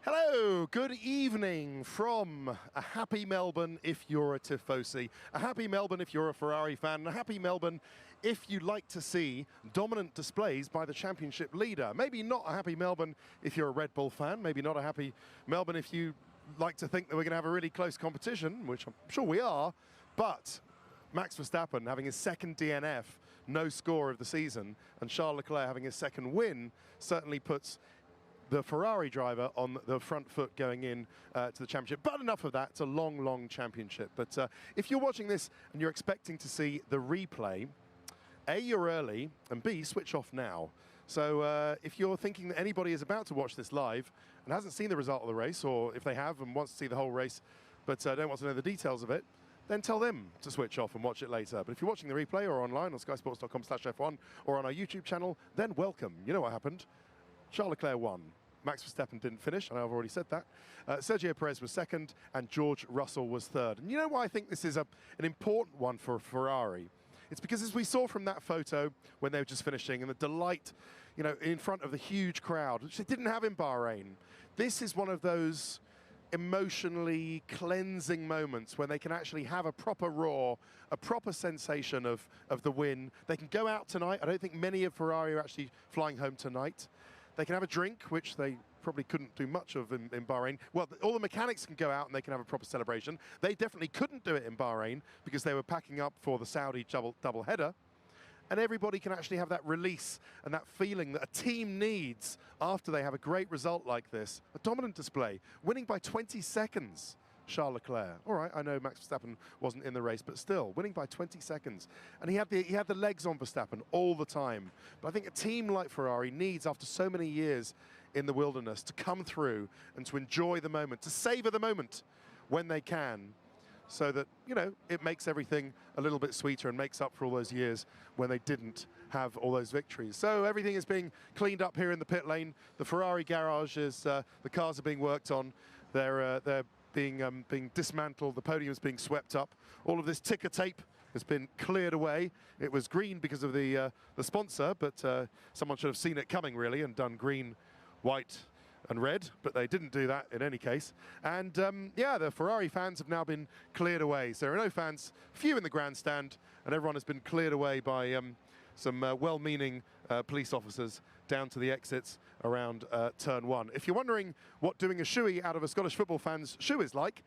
Hello, good evening from a happy Melbourne if you're a Tifosi, a happy Melbourne if you're a Ferrari fan, and a happy Melbourne if you like to see dominant displays by the championship leader. Maybe not a happy Melbourne if you're a Red Bull fan, maybe not a happy Melbourne if you like to think that we're going to have a really close competition, which I'm sure we are, but Max Verstappen having his second DNF, no score of the season, and Charles Leclerc having his second win certainly puts the Ferrari driver on the front foot going in to the championship. But enough of that, it's a long, long championship. But if you're watching this and you're expecting to see the replay, A, you're early, and B, switch off now. So if you're thinking that anybody is about to watch this live and hasn't seen the result of the race, or if they have and wants to see the whole race but don't want to know the details of it, then tell them to switch off and watch it later. But if you're watching the replay or online on skysports.com/F1 or on our YouTube channel, then welcome. You know what happened. Charles Leclerc won. Max Verstappen didn't finish, and I've already said that. Sergio Perez was second, and George Russell was third. And you know why I think this is an important one for Ferrari? It's because, as we saw from that photo when they were just finishing, and the delight, you know, in front of the huge crowd, which they didn't have in Bahrain, this is one of those emotionally cleansing moments when they can actually have a proper roar, a proper sensation of the win. They can go out tonight. I don't think many of Ferrari are actually flying home tonight. They can have a drink, which they probably couldn't do much of in Bahrain. Well, all the mechanics can go out and they can have a proper celebration. They definitely couldn't do it in Bahrain because they were packing up for the Saudi double header. And everybody can actually have that release and that feeling that a team needs after they have a great result like this. A dominant display, winning by 20 seconds. Charles Leclerc. All right, I know Max Verstappen wasn't in the race, but still, winning by 20 seconds. And he had the legs on Verstappen all the time. But I think a team like Ferrari needs, after so many years in the wilderness, to come through and to enjoy the moment, to savor the moment when they can, so that, you know, it makes everything a little bit sweeter and makes up for all those years when they didn't have all those victories. So everything is being cleaned up here in the pit lane. The Ferrari garage is, the cars are being worked on. They're being dismantled, the podium is being swept up. All of this ticker tape has been cleared away. It was green because of the sponsor, but someone should have seen it coming, really, and done green, white, and red, but they didn't do that in any case. And yeah, the Ferrari fans have now been cleared away. So there are no fans, few in the grandstand, and everyone has been cleared away by some well-meaning police officers down to the exits around turn one. If you're wondering what doing a shoey out of a Scottish football fan's shoe is like,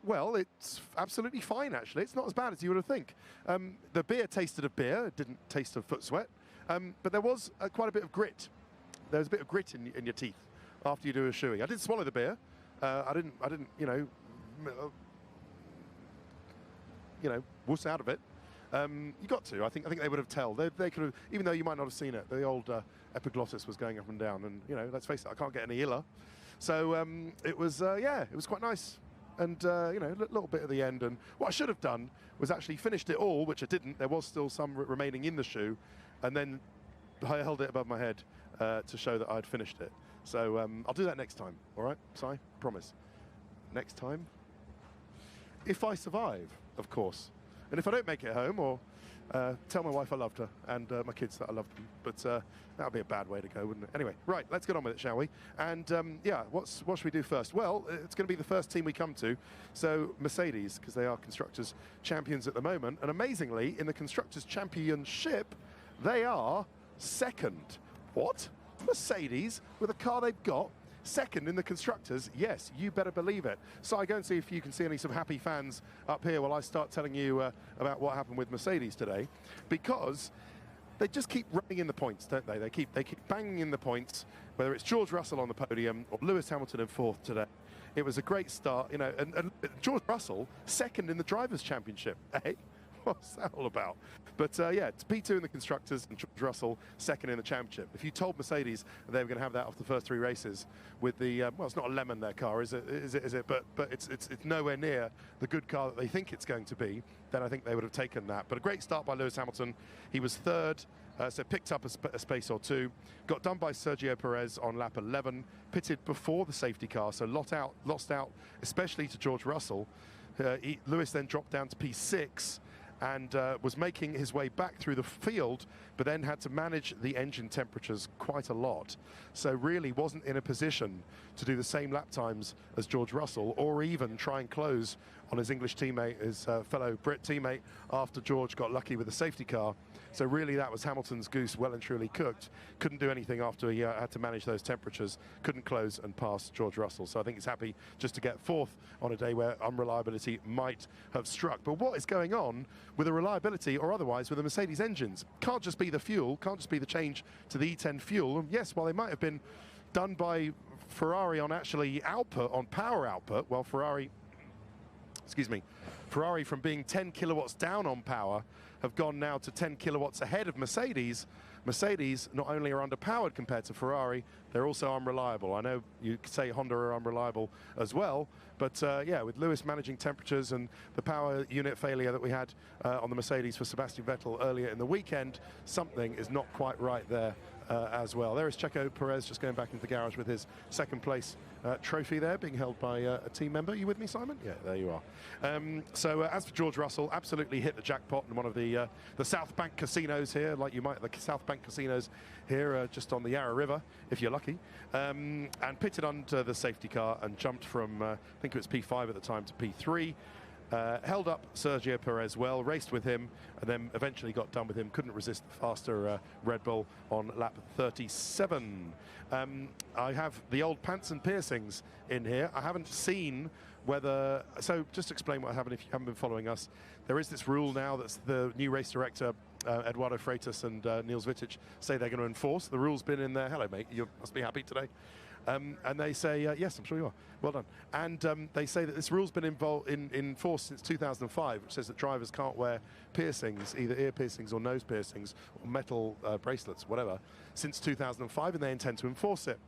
well, it's absolutely fine, actually. It's not as bad as you would have think. The beer tasted of beer, it didn't taste of foot sweat, but there was quite a bit of grit. There was a bit of grit in your teeth after you do a shoey. I did swallow the beer. I didn't, you know, wuss out of it. You got to. I think they would have told. They could have, even though you might not have seen it. The old epiglottis was going up and down, and you know, let's face it, I can't get any iller. So it was, yeah, it was quite nice. And you know, a little bit at the end. And what I should have done was actually finished it all, which I didn't. There was still some remaining in the shoe, and then I held it above my head to show that I'd finished it. So I'll do that next time. All right, Si? Promise. Next time, if I survive, of course. And if I don't make it home, or tell my wife I loved her, and my kids that I loved them. But that would be a bad way to go, wouldn't it? Anyway, right, let's get on with it, shall we? And yeah, what should we do first? Well, it's going to be the first team we come to. So Mercedes, because they are Constructors' champions at the moment. And amazingly, in the Constructors' Championship, they are second. What? Mercedes, with a car they've got, second in the Constructors? Yes, you better believe it. So I go and see if you can see any some happy fans up here while I start telling you about what happened with Mercedes today, because they just keep running in the points, don't they? They keep banging in the points, whether it's George Russell on the podium or Lewis Hamilton in fourth today. It was a great start, you know, and George Russell second in the Drivers' Championship. Hey, what's that all about? But yeah, it's P2 in the Constructors and George Russell second in the Championship. If you told Mercedes they were going to have that off the first three races with the, well, it's not a lemon, their car, is it? But it's nowhere near the good car that they think it's going to be, then I think they would have taken that. But a great start by Lewis Hamilton. He was third, so picked up a space or two. Got done by Sergio Perez on lap 11, pitted before the safety car, so lost out, especially to George Russell. Lewis then dropped down to P6, and was making his way back through the field, but then had to manage the engine temperatures quite a lot. So really wasn't in a position to do the same lap times as George Russell, or even try and close on his English teammate, his fellow Brit teammate, after George got lucky with the safety car. So really that was Hamilton's goose well and truly cooked. Couldn't do anything after he had to manage those temperatures, couldn't close and pass George Russell. So I think he's happy just to get fourth on a day where unreliability might have struck. But what is going on with the reliability or otherwise with the Mercedes engines? Can't just be the fuel, can't just be the change to the E10 fuel. Yes, while they might have been done by Ferrari on actually output, on power output, well, Ferrari from being 10 kilowatts down on power have gone now to 10 kilowatts ahead of Mercedes. Mercedes not only are underpowered compared to Ferrari, they're also unreliable. I know you could say Honda are unreliable as well, but yeah, with Lewis managing temperatures and the power unit failure that we had on the Mercedes for Sebastian Vettel earlier in the weekend, something is not quite right there as well. There is Checo Perez just going back into the garage with his second place trophy there, being held by a team member. Are you with me, Simon? Yeah, there you are. So as for George Russell, absolutely hit the jackpot in one of the South Bank casinos here, like you might, the South Bank casinos here just on the Yarra River, if you're lucky, and pitted onto the safety car and jumped from, I think it was P5 at the time, to P3. Held up Sergio Perez well, raced with him, and then eventually got done with him. Couldn't resist the faster Red Bull on lap 37. I have the old pants and piercings in here. I haven't seen whether... So just to explain what happened if you haven't been following us. There is this rule now that's the new race director, Eduardo Freitas and Niels Wittich, say they're going to enforce. The rule's been in there. Hello, mate. You must be happy today. And they say, yes, I'm sure you are. Well done. And they say that this rule's been in force since 2005, which says that drivers can't wear piercings, either ear piercings or nose piercings, or metal bracelets, whatever, since 2005, and they intend to enforce it.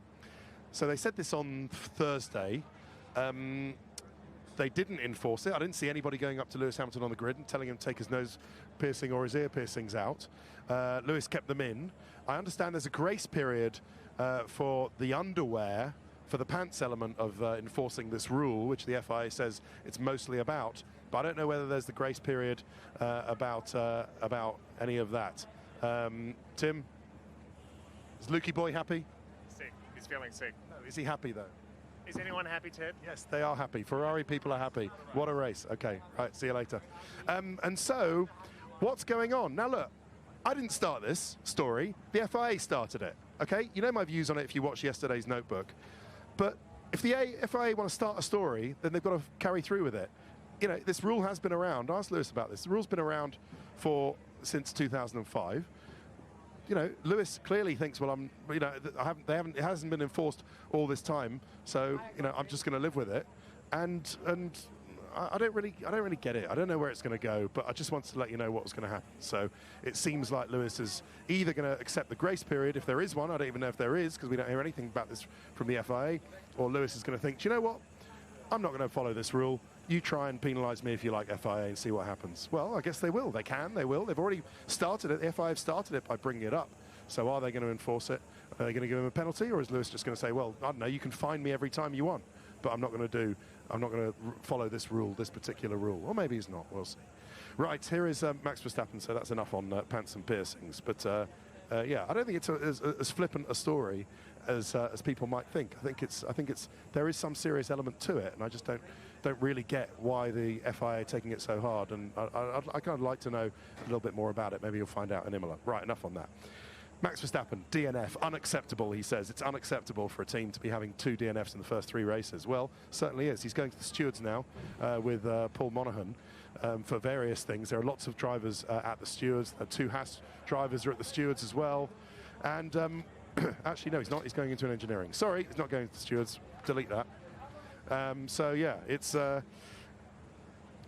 So they said this on Thursday. They didn't enforce it. I didn't see anybody going up to Lewis Hamilton on the grid and telling him to take his nose piercing or his ear piercings out. Lewis kept them in. I understand there's a grace period for the underwear, for the pants element of enforcing this rule, which the FIA says it's mostly about. But I don't know whether there's the grace period about any of that. Tim, is Lukey boy happy? Sick. He's feeling sick. No, is he happy though? Is anyone happy, Ted? Yes, they are happy. Ferrari people are happy. What a race. Okay, right, see you later. And so, what's going on? Now look, I didn't start this story. The FIA started it, okay? You know my views on it if you watched yesterday's notebook. But if the FIA want to start a story, then they've got to carry through with it. You know, this rule has been around. Ask Lewis about this. The rule's been around since 2005. You know, Lewis clearly thinks, well, it hasn't been enforced all this time, so you know, I'm just going to live with it, and I don't really get it. I don't know where it's going to go, but I just wanted to let you know what was going to happen. So it seems like Lewis is either going to accept the grace period, if there is one. I don't even know if there is, because we don't hear anything about this from the FIA, or Lewis is going to think, do you know what? I'm not going to follow this rule. You try and penalise me if you like, FIA, and see what happens. Well, I guess they will. They can. They will. They've already started it. The FIA have started it by bringing it up. So are they going to enforce it? Are they going to give him a penalty, or is Lewis just going to say, well, I don't know, you can fine me every time you want, but I'm not going to follow this rule, this particular rule. Or maybe he's not. We'll see. Right, here is Max Verstappen. So that's enough on pants and piercings. But yeah, I don't think it's as flippant a story as people might think. I think there is some serious element to it, and I just don't really get why the FIA are taking it so hard. And I kind of like to know a little bit more about it. Maybe you'll find out in Imola. Right, enough on that. Max Verstappen, DNF, unacceptable, he says. It's unacceptable for a team to be having 2 DNFs in the first 3 races. Well, certainly is. He's going to the stewards now with Paul Monaghan for various things. There are lots of drivers at the stewards. 2 Haas drivers are at the stewards as well. And actually, no, he's not. He's going into an engineering. Sorry, he's not going to the stewards. Delete that. So, yeah, it's...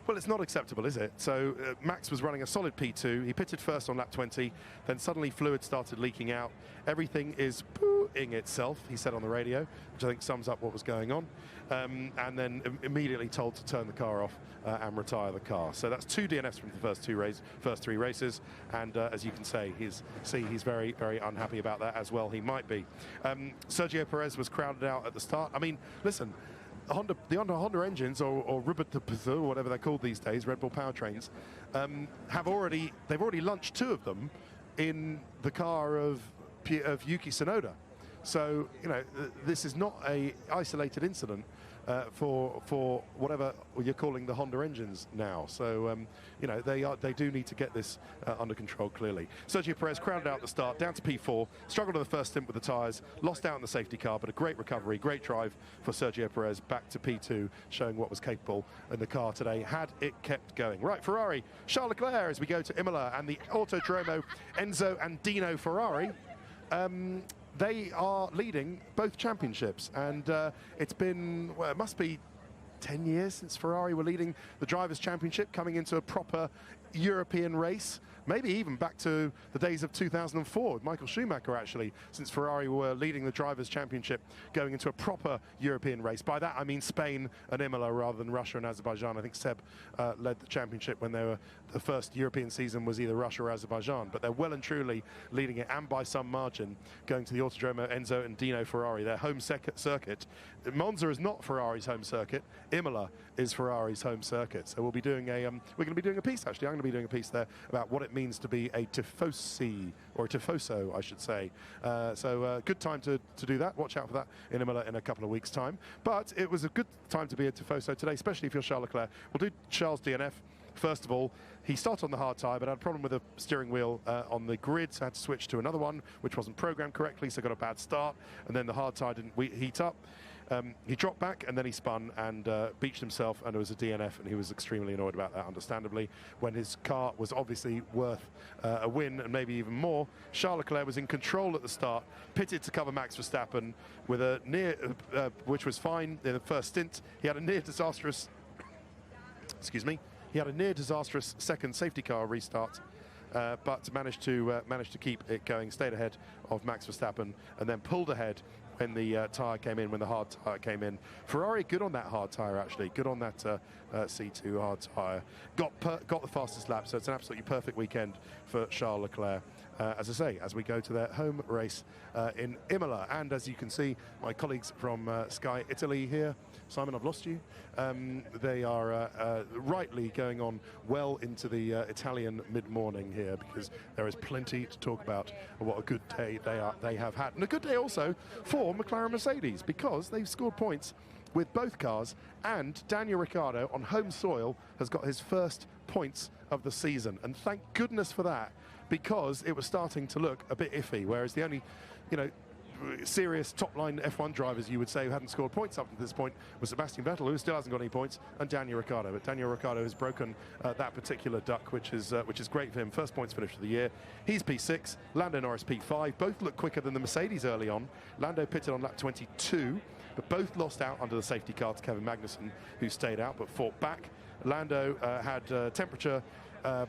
well, it's not acceptable, is it? So Max was running a solid P2. He pitted first on lap 20. Then suddenly fluid started leaking out. Everything is pooing itself, he said on the radio, which I think sums up what was going on. And then immediately told to turn the car off and retire the car. So that's 2 DNFs from the first 3 races. And as you can he's very, very unhappy about that, as well he might be. Sergio Perez was crowded out at the start. I mean, listen, Honda engines, or Rubber, or whatever they're called these days, Red Bull powertrains, they've already launched 2 of them in the car of Yuki Tsunoda. So this is not a isolated incident for whatever you're calling the Honda engines now. So they do need to get this under control clearly. Sergio Perez crowded out the start, down to P4, struggled on the first stint with the tyres, lost out in the safety car, but a great recovery, great drive for Sergio Perez back to P2, showing what was capable in the car today had it kept going. Right, Ferrari, Charles Leclerc as we go to Imola, and the Autodromo Enzo and Dino Ferrari. They are leading both championships, and it's been, well, it must be 10 years since Ferrari were leading the Drivers' Championship, coming into a proper European race. Maybe even back to the days of 2004 with Michael Schumacher, actually, since Ferrari were leading the Drivers' Championship going into a proper European race. By that I mean Spain and Imola rather than Russia and Azerbaijan. I think Seb led the championship when the first European season was either Russia or Azerbaijan, but they're well and truly leading it, and by some margin, going to the Autodromo Enzo and Dino Ferrari, their home circuit. Monza is not Ferrari's home circuit. Imola is Ferrari's home circuit. So we'll be doing we're going to be doing a piece, actually. I'm going to be doing a piece there about what it means to be a tifosi, or a tifoso, I should say. Good time to do that. Watch out for that in Imola in a couple of weeks' time. But it was a good time to be a tifoso today, especially if you're Charles Leclerc. We'll do Charles' DNF. First of all, he started on the hard tyre, but had a problem with the steering wheel on the grid, so had to switch to another one, which wasn't programmed correctly, so got a bad start, and then the hard tyre didn't heat up. He dropped back and then he spun and beached himself, and it was a DNF, and he was extremely annoyed about that, understandably, when his car was obviously worth a win and maybe even more. Charles Leclerc was in control at the start, pitted to cover Max Verstappen with a near, which was fine in the first stint. He had a near disastrous, he had a near disastrous second safety car restart, but managed to keep it going, stayed ahead of Max Verstappen, and then pulled ahead when the tyre came in, when the hard tyre came in. Ferrari good on that hard tyre, actually, good on that C2 hard tyre. Got the fastest lap, so it's an absolutely perfect weekend for Charles Leclerc. As I say, as we go to their home race in Imola. And as you can see, my colleagues from Sky Italy here, Simon, I've lost you. They are rightly going on well into the Italian mid-morning here, because there is plenty to talk about. What a good day they have had. And a good day also for McLaren Mercedes, because they've scored points with both cars, and Daniel Ricciardo on home soil has got his first points of the season. And thank goodness for that, because it was starting to look a bit iffy, whereas the only, serious top-line F1 drivers, you would say, who hadn't scored points up to this point was Sebastian Vettel, who still hasn't got any points, and Daniel Ricciardo. But Daniel Ricciardo has broken that particular duck, which is great for him. First points finish of the year. He's P6, Lando Norris P5. Both look quicker than the Mercedes early on. Lando pitted on lap 22, but both lost out under the safety car to Kevin Magnussen, who stayed out but fought back. Lando had temperature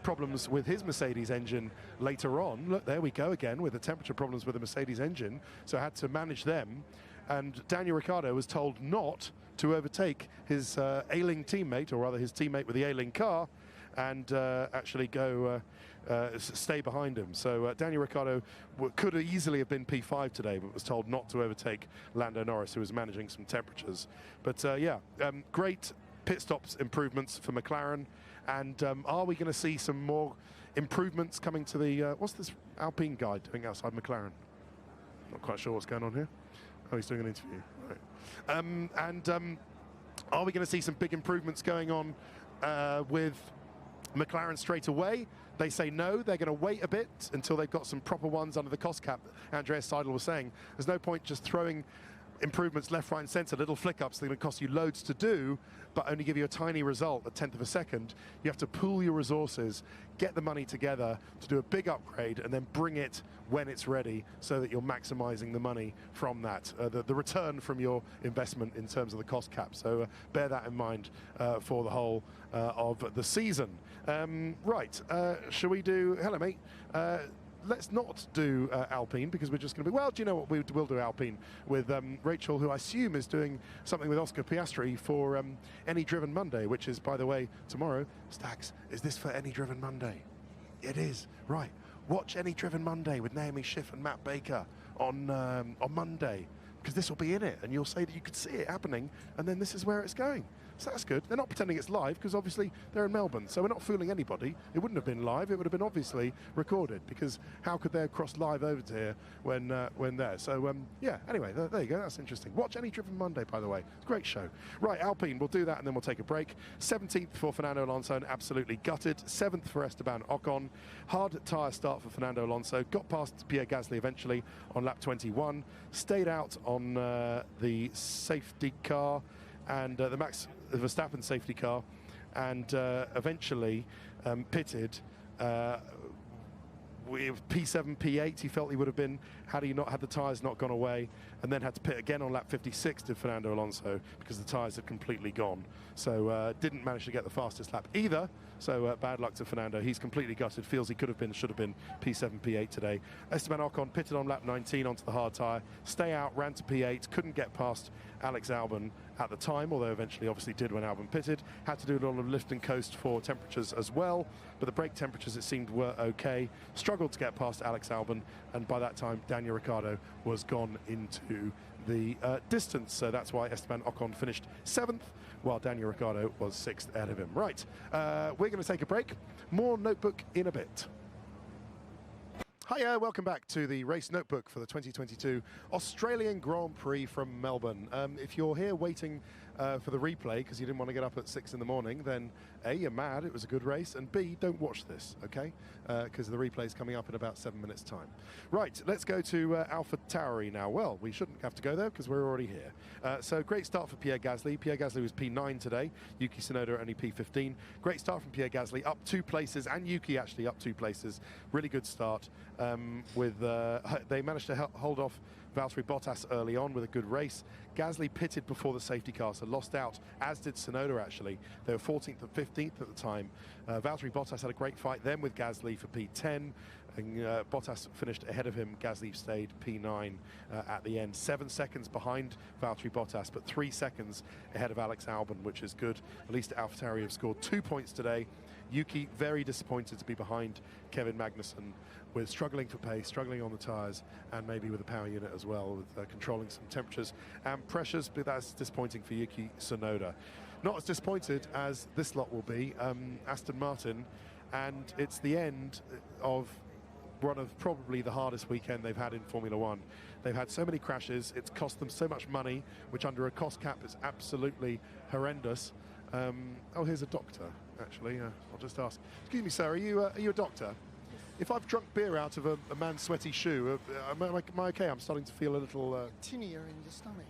problems with his Mercedes engine later on. Look, there we go again with the temperature problems with the Mercedes engine, so had to manage them. And Daniel Ricciardo was told not to overtake his ailing teammate, or rather his teammate with the ailing car, and actually go stay behind him. So Daniel Ricciardo could easily have been P5 today, but was told not to overtake Lando Norris, who was managing some temperatures. But great pit stops improvements for McLaren. And are we going to see some more improvements coming to the... what's this Alpine guy doing outside McLaren? Not quite sure what's going on here. Oh, he's doing an interview. Right. Are we going to see some big improvements going on with McLaren straight away? They say no, they're going to wait a bit until they've got some proper ones under the cost cap. Andreas Seidel was saying there's no point just throwing improvements left, right and centre, little flick-ups, they're going to cost you loads to do, but only give you a tiny result, a tenth of a second. You have to pool your resources, get the money together to do a big upgrade, and then bring it when it's ready, so that you're maximising the money from that, the return from your investment in terms of the cost cap. So bear that in mind for the whole of the season. Right, shall we do... Hello, mate. Let's not do Alpine, because we're just going to be... Well, do you know what? We'll do Alpine with Rachel, who I assume is doing something with Oscar Piastri for Any Driven Monday, which is, by the way, tomorrow. Stags, is this for Any Driven Monday? It is. Right. Watch Any Driven Monday with Naomi Schiff and Matt Baker on Monday, because this will be in it, and you'll say that you could see it happening, and then this is where it's going. So that's good. They're not pretending it's live, because obviously they're in Melbourne, so we're not fooling anybody. It wouldn't have been live, it would have been obviously recorded, because how could they have crossed live over to here when there? So yeah, anyway, there you go, that's interesting. Watch Any Driven Monday, by the way. It's a great show. Right, Alpine, we'll do that and then we'll take a break. 17th for Fernando Alonso and absolutely gutted. 7th for Esteban Ocon. Hard tyre start for Fernando Alonso. Got past Pierre Gasly eventually on lap 21. Stayed out on the safety car and the Max Verstappen safety car, and eventually pitted with P7, P8 he felt he would have been had he not had the tyres not gone away, and then had to pit again on lap 56 to Fernando Alonso because the tyres had completely gone. So didn't manage to get the fastest lap either, so bad luck to Fernando. He's completely gutted, feels he could have been, should have been P7, P8 today. Esteban Ocon pitted on lap 19 onto the hard tyre, stay out, ran to P8, couldn't get past Alex Albon at the time, although eventually obviously did when Albon pitted. Had to do a lot of lift and coast for temperatures as well, but the brake temperatures it seemed were okay. Struggled to get past Alex Albon, and by that time Daniel Ricciardo was gone into the distance, so that's why Esteban Ocon finished 7th, while Daniel Ricciardo was 6th ahead of him. Right, we're going to take a break. More Notebook in a bit. Hiya, welcome back to the Race Notebook for the 2022 Australian Grand Prix from Melbourne. If you're here waiting for the replay because you didn't want to get up at 6 in the morning, then A, you're mad, it was a good race, and B, don't watch this, okay? Because the replay is coming up in about 7 minutes' time. Right, let's go to AlphaTauri now. Well, we shouldn't have to go there because we're already here. So great start for Pierre Gasly. Pierre Gasly was P9 today. Yuki Tsunoda only P15. Great start from Pierre Gasly, up 2 places, and Yuki actually up 2 places. Really good start. They managed to hold off Valtteri Bottas early on with a good race. Gasly pitted before the safety car, so lost out, as did Tsunoda actually. They were 14th and 15th at the time. Valtteri Bottas had a great fight then with Gasly for P10, and Bottas finished ahead of him. Gasly stayed P9 at the end. 7 seconds behind Valtteri Bottas, but 3 seconds ahead of Alex Albon, which is good. At least AlphaTauri have scored 2 points today. Yuki very disappointed to be behind Kevin Magnussen, with struggling for pace, struggling on the tyres, and maybe with the power unit as well, with controlling some temperatures and pressures, but that's disappointing for Yuki Tsunoda. Not as disappointed as this lot will be, Aston Martin, and it's the end of one of probably the hardest weekend they've had in Formula One. They've had so many crashes, it's cost them so much money, which under a cost cap is absolutely horrendous. Oh, here's a doctor, actually. I'll just ask. Excuse me, sir, are you a doctor? If I've drunk beer out of a man's sweaty shoe, am I okay? I'm starting to feel a little... tinea in your stomach.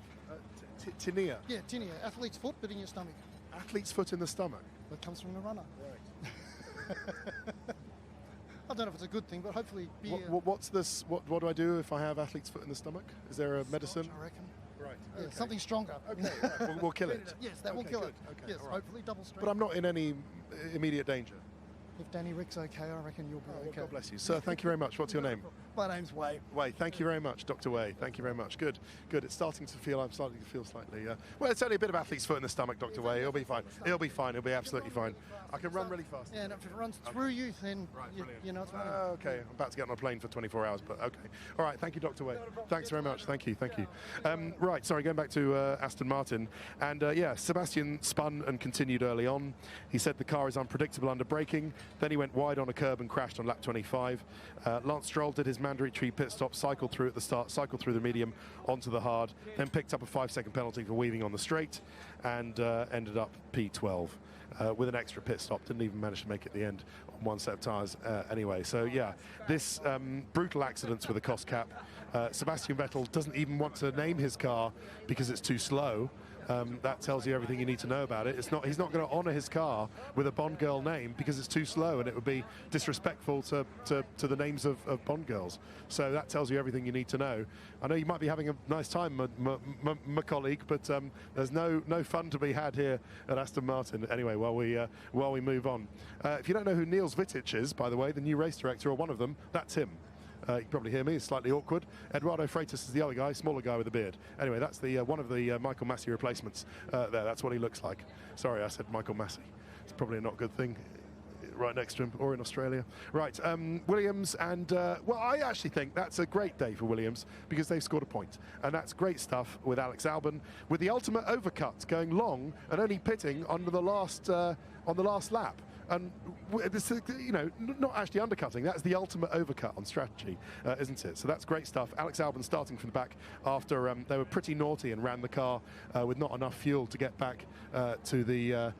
Tinea? Yeah, tinea. Athlete's foot, but in your stomach. Athlete's foot in the stomach? That comes from the runner. Right. I don't know if it's a good thing, but hopefully beer... What's this? What do I do if I have athlete's foot in the stomach? Is there a medicine? Scotch, I reckon. Right. Yeah, Okay. something stronger. Okay, right. We'll kill it. Yes, that will Okay, kill good. it. Okay, Yes, all right. hopefully double strength. But I'm not in any immediate danger. If Danny Rick's okay, I reckon you'll be Oh, well, okay. God bless you. Sir, thank you very much. What's your name? My name's Wade. Way, thank you very much, Dr. Way. Thank you very much. Good, good. I'm starting to feel slightly. Well, it's only a bit of athlete's foot in the stomach, Dr. Way. It'll be fine. It'll be fine. It'll be absolutely fine. I can run really fast. Yeah, and if it runs through you, then Right, you know it's running. Okay, I'm about to get on a plane for 24 hours, but okay. All right, thank you, Dr. Way. Thanks very much. Thank you, thank you. Right, sorry, going back to Aston Martin. And yeah, Sebastian spun and continued early on. He said the car is unpredictable under braking. Then he went wide on a curb and crashed on lap 25. Lance Stroll did his mandatory pit stop, cycled through at the start, cycled through the medium onto the hard, then picked up a 5-second penalty for weaving on the straight, and ended up P12 with an extra pit stop. Didn't even manage to make it the end on one set of tyres anyway. So yeah, this brutal accidents with a cost cap. Sebastian Vettel doesn't even want to name his car because it's too slow. That tells you everything you need to know about it. He's not going to honour his car with a Bond girl name because it's too slow, and it would be disrespectful to the names of Bond girls. So that tells you everything you need to know. I know you might be having a nice time, my colleague, but there's no fun to be had here at Aston Martin. Anyway, while we move on, if you don't know who Niels Wittich is, by the way, the new race director, or one of them, that's him. You can probably hear me, it's slightly awkward. Eduardo Freitas is the other guy, smaller guy with a beard. Anyway, that's the one of the Michael Massey replacements there. That's what he looks like. Sorry, I said Michael Massey. It's probably not a good thing. right next to him, or in Australia. Right, Williams, and well, I actually think that's a great day for Williams because they've scored a point, and that's great stuff with Alex Albon, with the ultimate overcut going long and only pitting on the last lap. And this, you know, not actually undercutting. That's the ultimate overcut on strategy, isn't it? So that's great stuff. Alex Albon starting from the back after they were pretty naughty and ran the car with not enough fuel to get back to the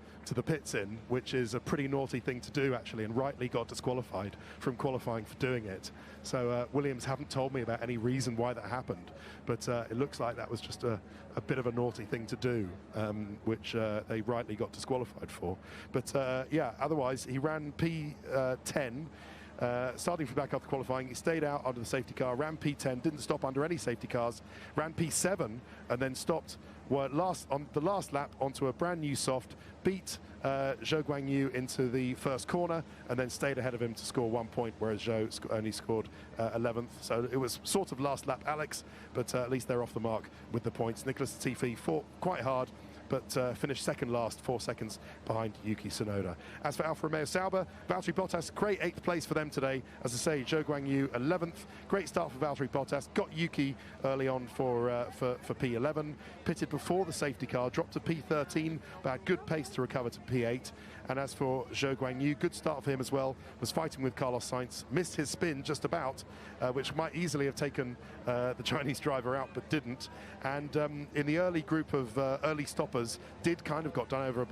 pits in, which is a pretty naughty thing to do actually, and rightly got disqualified from qualifying for doing it. So Williams haven't told me about any reason why that happened, but it looks like that was just a bit of a naughty thing to do, which they rightly got disqualified for. But yeah, otherwise he ran P10. Starting from back after qualifying, he stayed out under the safety car, ran P10, didn't stop under any safety cars, ran P7, and then stopped on the last lap onto a brand new soft, beat Zhou Guanyu into the first corner, and then stayed ahead of him to score 1 point, whereas Zhou only scored 11th. So it was sort of last lap Alex, but at least they're off the mark with the points. Nicholas Latifi fought quite hard, but finished second last, 4 seconds behind Yuki Tsunoda. As for Alfa Romeo Sauber, Valtteri Bottas, great 8th place for them today. As I say, Zhou Guanyu 11th. Great start for Valtteri Bottas. Got Yuki early on for P11. Pitted before the safety car, dropped to P13, but had good pace to recover to P8. And as for Zhou Guanyu, good start for him as well. Was fighting with Carlos Sainz, missed his spin just about, which might easily have taken the Chinese driver out, but didn't. And in the early group of early stoppers, did kind of get done over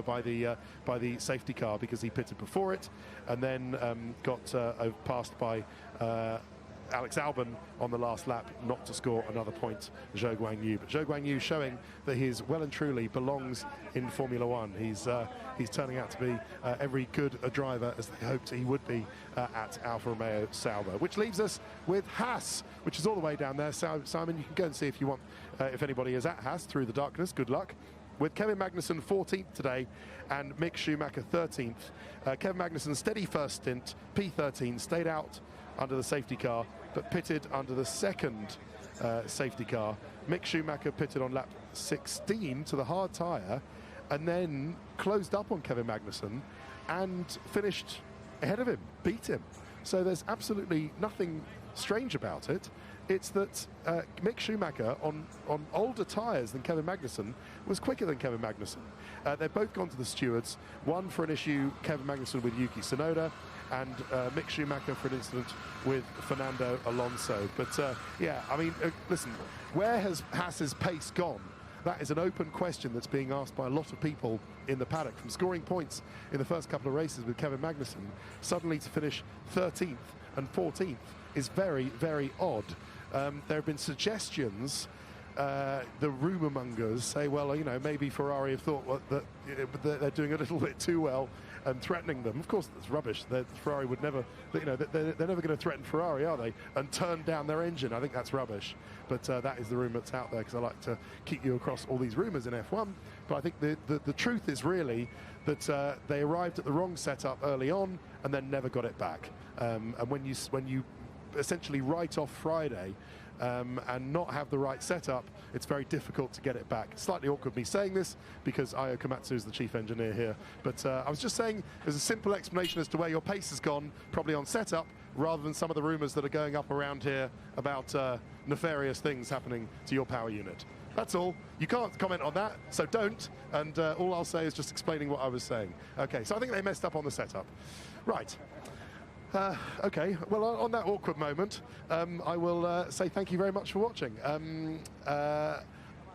by the safety car because he pitted before it, and then got passed by Alex Albon on the last lap, not to score another point, Zhou Guanyu. But Zhou Guanyu showing that he well and truly belongs in Formula One. He's turning out to be every good a driver as they hoped he would be at Alfa Romeo Sauber. Which leaves us with Haas, which is all the way down there. So, Simon, you can go and see if you want, if anybody is at Haas through the darkness. Good luck. With Kevin Magnussen 14th today and Mick Schumacher 13th. Kevin Magnussen steady first stint, P13, stayed out under the safety car, but pitted under the second safety car. Mick Schumacher pitted on lap 16 to the hard tyre, and then closed up on Kevin Magnussen and finished ahead of him, beat him. So there's absolutely nothing strange about it. It's that Mick Schumacher on older tyres than Kevin Magnussen was quicker than Kevin Magnussen. They've both gone to the stewards, one for an issue, Kevin Magnussen with Yuki Tsunoda, and Mick Schumacher for an incident with Fernando Alonso. But yeah, I mean, listen, where has Haas's pace gone? That is an open question that's being asked by a lot of people in the paddock. From scoring points in the first couple of races with Kevin Magnussen, suddenly to finish 13th and 14th is very, very odd. There have been suggestions, the rumour mongers say, well, you know, maybe Ferrari have thought that they're doing a little bit too well and threatening them. Of course, that's rubbish. Ferrari would never, you know, they're never going to threaten Ferrari, are they? And turn down their engine. I think that's rubbish. But that is the rumour that's out there, because I like to keep you across all these rumours in F1. But I think the truth is really that they arrived at the wrong setup early on and then never got it back. And when you essentially write off Friday and not have the right setup, it's very difficult to get it back. It's slightly awkward me saying this because Ayo Komatsu is the chief engineer here, but I was just saying there's a simple explanation as to where your pace has gone, probably on setup, rather than some of the rumours that are going up around here about nefarious things happening to your power unit. That's all. You can't comment on that, so don't. And all I'll say is just explaining what I was saying. Okay, so I think they messed up on the setup. Right. Okay, well, on that awkward moment, I will say thank you very much for watching.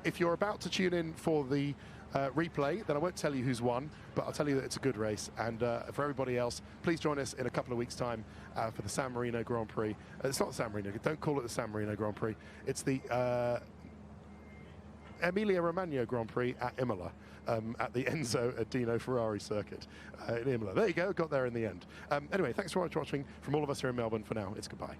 If you're about to tune in for the replay, then I won't tell you who's won, but I'll tell you that it's a good race. And for everybody else, please join us in a couple of weeks' time for the San Marino Grand Prix. It's not San Marino, don't call it the San Marino Grand Prix. It's the Emilia-Romagna Grand Prix at Imola, at the Enzo Adino Ferrari circuit in Imola. There you go, got there in the end. Anyway, thanks so much for watching. From all of us here in Melbourne, for now, it's goodbye.